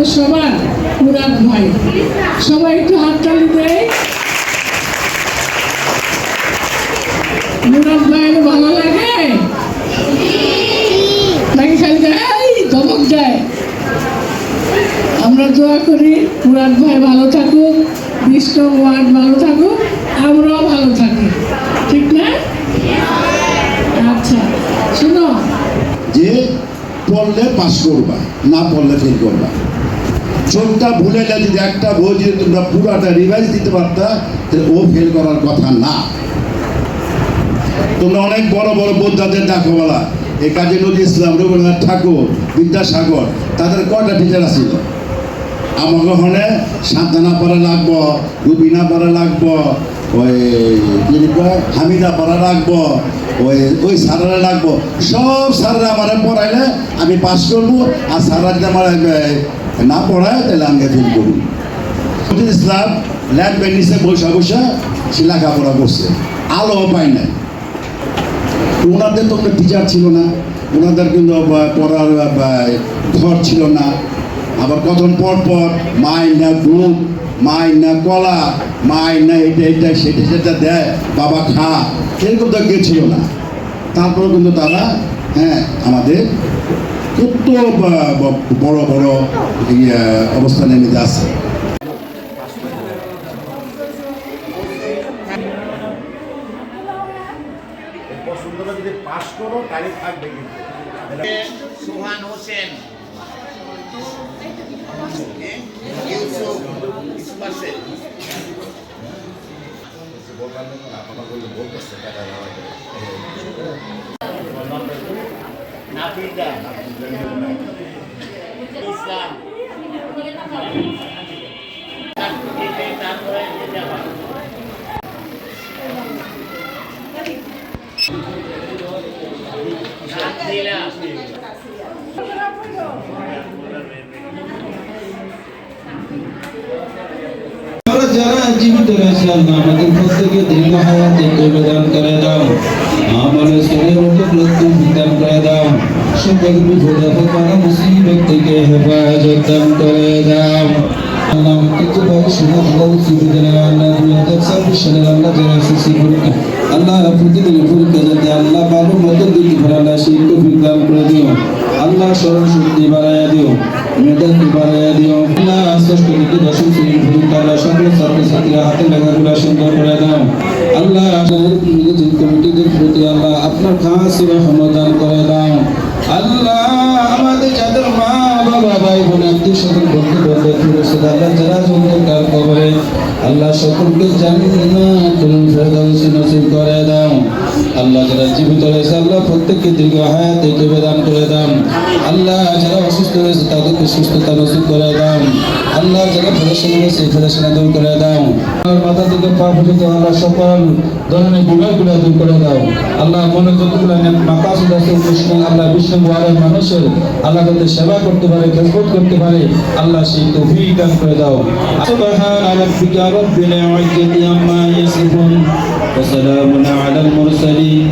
আমাদের সবার মুরাদ ভাই। সবাই একটু হাততালি দেয়। মুরাদ ভাইয়ের ভালো লাগে নাকি খালি ধমক দেয়? আমরা দোয়া করি মুরাদ ভাই ভালো থাকুক, 20 নং ওয়ার্ড ভালো থাকুক, আমরাও ভালো থাকি, ঠিক না? আচ্ছা শুনো, যে পড়লে পাস করবা, না পড়লে ফেল করবা। চোখটা ভুলে গেলে যদি একটা বই যদি তোমরা পুরাটা রিভাইজ দিতে পারতা, তাহলে ও ফেল করার কথা না। তোমরা অনেক বড় বড় বোদ্ধাদের দেখো বলা, এই কাজী নজরুল ইসলাম, রবীন্দ্রনাথ ঠাকুর, বিদ্যাসাগর, তাদের কয়টা টিচার ছিল? আমাকে ওখানে সান্তানা পড়া লাগবো, রুবিনা পড়া লাগবো, ওই হামিদা পড়া লাগবো, ওই স্যারেরা লাগবো। সব স্যাররা আমার পড়াইলে আমি পাস করবো, আর স্যাররা যদি আমার না পড়ায় তাহলে আমি ফেল করবো। নজরুল ইসলাম ল্যাম্পের নিচে বসা বসা সে লেখাপড়া করছে, আলো পায় না। ওনাদের তো টিচার ছিল না, ওনাদের কিন্তু পড়ার ঘর ছিল না। আবার কখন পর পর মাইন না দুধ, মাইন না কলা, মাইন না এটা সেটা দেয়, বাবা খা, এরকম তো কেউ ছিল না। তারপরে কিন্তু তারা আমাদের কত বড় বড় অবস্থানের মধ্যে আছে। যদি পাস করো তাহলে থাকবে। কিন্তু সুহান হোসেন, ইউসুফ, ইসমাসেল, নাফিদা, ইসলাম, তারপরে যারা জীবিত রয়েছে আল্লাহ আমাদের প্রত্যেকে দীর্ঘ হায়াতে প্রদান করে দাও, আমাদের শরীর উপলব্ধি বিধান করে দাও, সকল বিপদ আপদ মুসিবত থেকে হেফাজত দান করে দাও। আল্লাহ কিছু ভাই শুনে আল্লাহ সুবিধানে আল্লাহ 2026 সালের আল্লাহ যারা এসএসসি পরীক্ষা আল্লাহ প্রতিদিন পরীক্ষা যাতে আল্লাহ ভালো মতো দিতে পারে আল্লাহ সেই তৌফিক দান করে দিও। আল্লাহ স্মরণ শক্তি বাড়াইয়া দিও, মেধাকে বাড়াইয়া দিও। আল্লাহ ষষ্ঠ থেকে দশম শ্রেণীর পরীক্ষা আল্লাহ সকল ছাত্রছাত্রীরা হাতে লেখাগুলা সুন্দর করে দাও। আল্লাহ কমিটিদের প্রতি আল্লাহ আপনার খাস রহমত দান করে দাও। আল্লাহ আমাদের যাদের মা বাবা ভাই বোন আত্মীয় স্বজন বন্ধু বান্ধব রয়েছে আল্লাহ যারা জন্মের কবরে আল্লাহ সকলকে জান্নাতুল ফেরদাউস নসিব করে দাও। আল্লাহ যারা জীবিত রয়েছে আল্লাহ প্রত্যেককে দীর্ঘ হায়াতে প্রদান করে দাও। আল্লাহ যারা অসুস্থ রয়েছে তাদেরকে সুস্থতা নসিব করে দাও। আল্লাহ যারা ফেরেশানি রয়েছে ফেরেশানি দূর করে দাও। আর মাথা থেকে পা পর্যন্ত আল্লাহ সকল ধরনের গুনাহগুলো দূর করে দাও। আল্লাহ মনে যতগুলো মাকাসিদ আছে কৃষ্ণ আল্লাহ বিষ্ণু ওয়ারের মানুষের আল্লাহ তাদের সেবা করতে পারে, খেদমত করতে পারে, আল্লাহ সেই তৌফিক দান করে দাও। সুবহান রাব্বিকা রাব্বিল ইজ্জাতি আম্মা ইয়াসিফুন ওয়া সালামুন আলাল মুরসালিন।